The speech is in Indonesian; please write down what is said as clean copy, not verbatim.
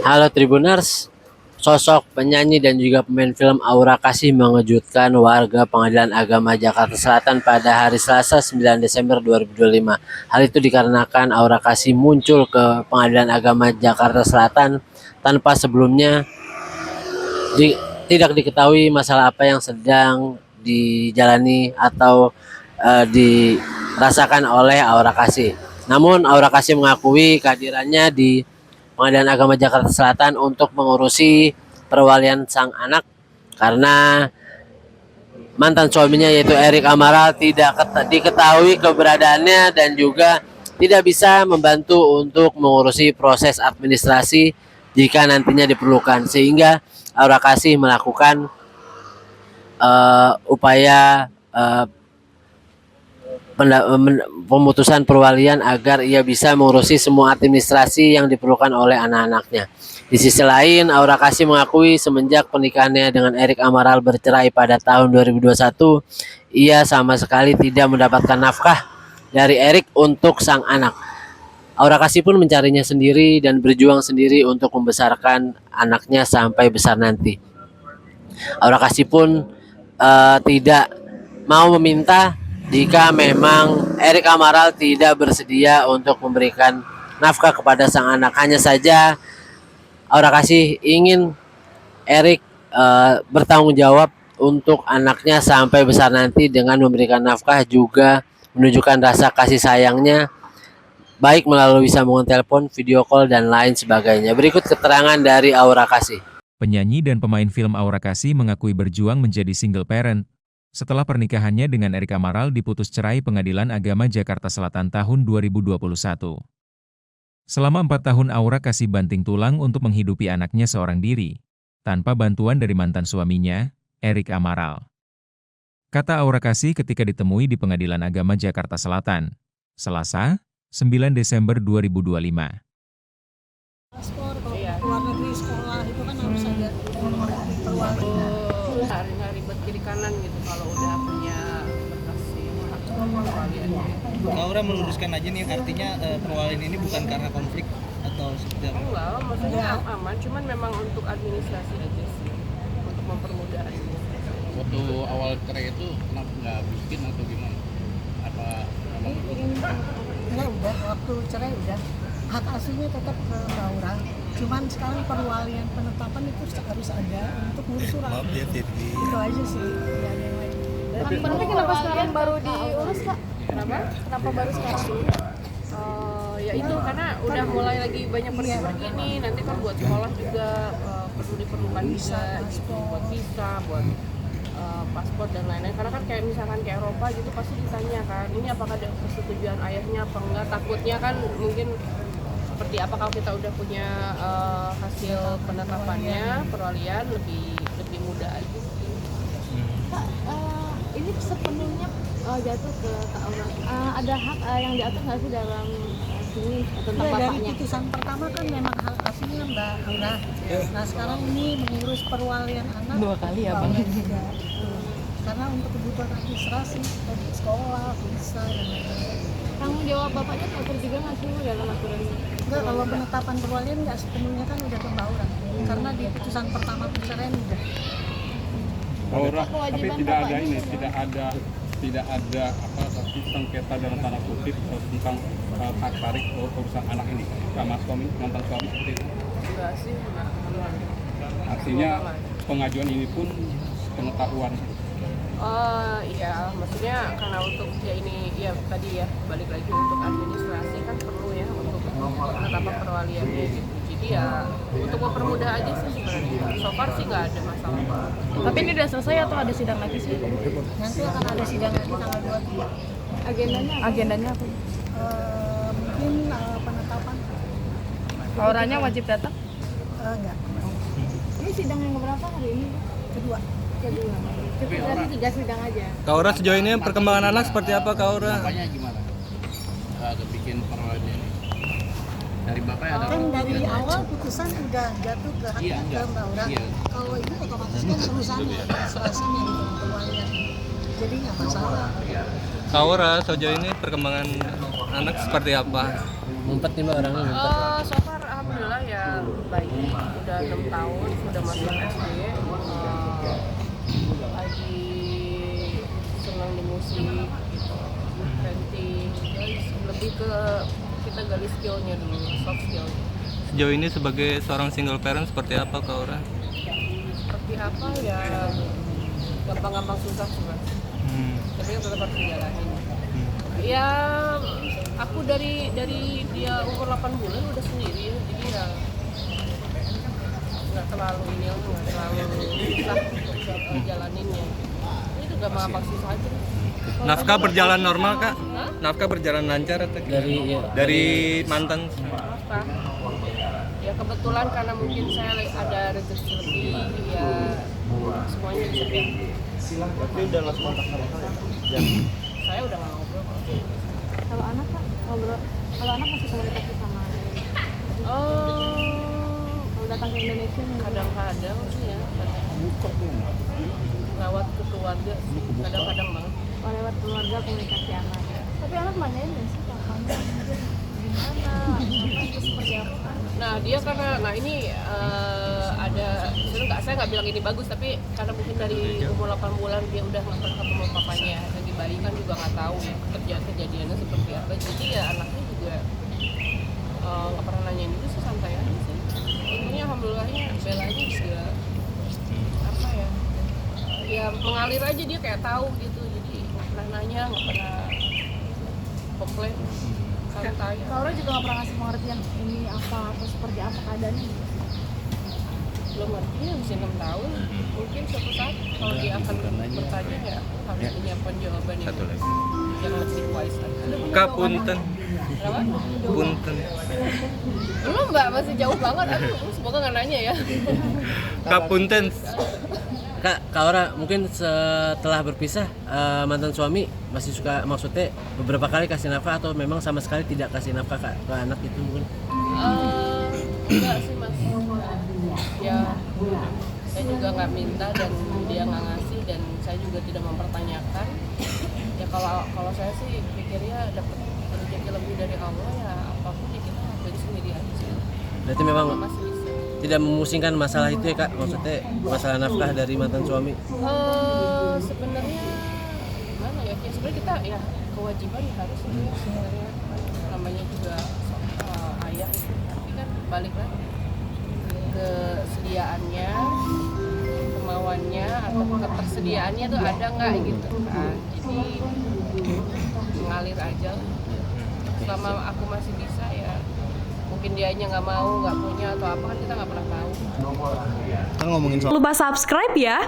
Halo Tribuners, sosok penyanyi dan juga pemain film Aura Kasih mengejutkan warga Pengadilan Agama Jakarta Selatan pada hari Selasa 9 Desember 2025. Hal itu dikarenakan Aura Kasih muncul ke Pengadilan Agama Jakarta Selatan tanpa sebelumnya di, tidak diketahui masalah apa yang sedang dijalani atau dirasakan oleh Aura Kasih. Namun Aura Kasih mengakui kehadirannya di Pengadilan Agama Jakarta Selatan untuk mengurusi perwalian sang anak karena mantan suaminya yaitu Erik Amaral tidak diketahui keberadaannya dan juga tidak bisa membantu untuk mengurusi proses administrasi jika nantinya diperlukan, sehingga Aura Kasih melakukan upaya pemutusan perwalian agar ia bisa mengurusi semua administrasi yang diperlukan oleh anak-anaknya. Di sisi lain, Aura Kasih mengakui semenjak pernikahannya dengan Erik Amaral bercerai pada tahun 2021, ia sama sekali tidak mendapatkan nafkah dari Erik untuk sang anak. Aura Kasih pun mencarinya sendiri dan berjuang sendiri untuk membesarkan anaknya sampai besar nanti. Aura Kasih pun tidak mau meminta jika memang Erik Amaral tidak bersedia untuk memberikan nafkah kepada sang anak. Hanya saja Aura Kasih ingin Erik bertanggung jawab untuk anaknya sampai besar nanti dengan memberikan nafkah, juga menunjukkan rasa kasih sayangnya baik melalui sambungan telepon, video call, dan lain sebagainya. Berikut keterangan dari Aura Kasih. Penyanyi dan pemain film Aura Kasih mengakui berjuang menjadi single parent setelah pernikahannya dengan Erik Amaral diputus cerai Pengadilan Agama Jakarta Selatan tahun 2021. Selama 4 tahun Aura Kasih banting tulang untuk menghidupi anaknya seorang diri, tanpa bantuan dari mantan suaminya, Erik Amaral. Kata Aura Kasih ketika ditemui di Pengadilan Agama Jakarta Selatan, Selasa, 9 Desember 2025. Paspor kalau keluar negeri sekolah itu kan harus ada perwalian. Nggak ribet kiri kanan gitu kalau udah punya berkas perwalian. Laura meluruskan aja nih, artinya perwalian ini bukan karena konflik atau seperti apa? Enggak, maksudnya aman, cuman memang untuk administrasi aja sih, untuk mempermudah administrasi. Waktu awal cerai itu kenapa nggak bikin atau gimana? Apa Enggak, udah waktu cerai udah hak asuhnya tetap ke Laura. Cuman sekarang perwalian penetapan itu harus ada untuk ngurus surat. Itu aja sih, nggak ada yang lain. Tapi kenapa sekarang baru diurus, Kak? Kenapa? Kenapa baru sekarang? Ya itu karena udah mulai lagi banyak pergi nih, nanti kan buat sekolah juga diperlukan juga buat visa, buat paspor dan lain-lain. Karena kan kayak misalkan ke Eropa gitu pasti ditanya kan, ini apakah ada persetujuan ayahnya apa enggak, takutnya kan mungkin seperti apa kalau kita udah punya hasil penetapannya, perwalian lebih mudah aja. Kak, ini sepenuhnya jatuh ke Kak Aura. Ada hak yang diatur nggak sih dalam sini tentang Dari bapaknya? putusan pertama kan memang hak asuhnya Mbak Aura. Nah sekarang ini mengurus perwalian anak. 2 kali ya Bang? Karena untuk kebutuhan administrasi, tadi sekolah, visa, dan lain-lain. Tanggung jawab bapaknya diatur juga nggak sih dalam aturan? Enggak, kalau penetapan perwalian nggak sepenuhnya kan udah ke Mbak Aura. Karena di putusan pertama perceraian udah. Aura, tapi Kewajiban tidak ada bapaknya ini, juga. tidak ada apa tapi sengketa dalam tanda kutip tentang hak tarik urusan anak ini sama suami, mantan suami seperti itu. Enggak sih, enggak. Artinya pengajuan ini pun pengetahuan. Iya, maksudnya karena untuk ya ini ya tadi ya balik lagi untuk administrasi kan perlu ya untuk penetapan perwaliannya gitu. Jadi ya untuk mempermudah aja sih sebenarnya. So far sih nggak ada masalah. Tapi ini udah selesai atau ada sidang lagi sih? Nanti akan ada sidang lagi tanggal 23. Agendanya apa? Mungkin penetapan. Auranya wajib datang? Enggak, Ini sidang yang berapa hari ini? kedua. Kedua. Berarti 3 sidang aja. Kak Aura, sejauh ini perkembangan anak seperti apa, Kak Aura? Bapaknya gimana? Bikin perwalian ini. Dari bapaknya ada Kan dari awal putusan udah jatuh ke hak Iya, ke Mbak Aura. iya. Kalau itu otomatis kan perusahaan administrasinya gitu perwalian. Jadi nggak masalah. Kak Aura, sejauh ini perkembangan anak seperti apa? Ngumpet nih Mbak orangnya ngumpet. So far alhamdulillah ya bayi, udah 6 tahun, sudah masuk SD, lagi senang di musik, gitu, painting, guys, lebih ke kita gali skillnya dulu, soft skill. Sejauh ini sebagai seorang single parent seperti apa Kak Aura? Seperti apa ya, gampang-gampang susah sih mas, tapi tetap harus dijalanin. Ya, aku dari dia umur 8 bulan udah sendiri ya, jadi ya nggak terlalu nggak terlalu susah untuk jalaninnya. Itu gampang susah aja. Nafkah berjalan normal Kak? Hah? Nafkah berjalan lancar atau dari mantan? Apa? Ya kebetulan karena mungkin saya ada rezeki lebih, ya semuanya bisa diambil. Tapi udah langsung kontak sama Kak? Saya udah nggak ngobrol kok. Kalau anak Kak, ngobrol. Kalau anak masih komunikasi sama kalau datang ke Indonesia Kadang-kadang sih ya, lewat ke keluarga sih, kadang-kadang banget. lewat keluarga komunikasi anak. Tapi anak nanyain nggak sih kakaknya gimana, itu seperti apa? Nah dia karena, nah ini ada, saya nggak bilang ini bagus, tapi karena mungkin dari umur 8 bulan dia udah nggak pernah ketemu papanya, lagi bayi kan juga nggak tahu ya kejadiannya seperti apa, jadi ya anaknya juga nggak pernah nanyain itu sih, santai aja sih. Untungnya alhamdulillahnya Bellanya juga apa ya mengalir aja, dia kayak tahu gitu, jadi nggak pernah nanya, nggak pernah komplain, santai. Laura juga nggak pernah ngasih pengertian ini apa atau seperti apa keadaannya. Belum ngerti ya, masih 6 tahun, mungkin suatu saat kalau dia akan bertanya ya aku harus menyiapkan jawaban yang lebih wise lagi. Kak punten. Kenapa? Punten. Belum mbak, masih jauh banget, aduh semoga nggak nanya ya. Kak punten. Kak Aura, mungkin setelah berpisah mantan suami masih suka, maksudnya beberapa kali kasih nafkah atau memang sama sekali tidak kasih nafkah ke anak itu mungkin? Enggak sih mas, ya saya juga nggak minta dan dia nggak ngasih, dan saya juga tidak mempertanyakan. Ya kalau saya sih pikirnya dapat rezeki lebih dari Allah, ya apapun ya kita lakuin sendiri aja. Berarti memang Masih bisa. tidak memusingkan masalah itu ya Kak, maksudnya masalah nafkah dari mantan suami? Sebenarnya gimana ya? Ya sebenarnya kita ya kewajiban ya harus itu ya sebenarnya, namanya juga ayah, tapi kan balik lagi kesediaannya, kemauannya atau ketersediaannya tuh ada nggak gitu kan? Jadi mengalir aja. Selama aku masih bisa ya, mungkin dianya nggak mau, nggak punya atau apa, kan kita nggak pernah tahu. Kita ngomongin soal Lupa subscribe ya.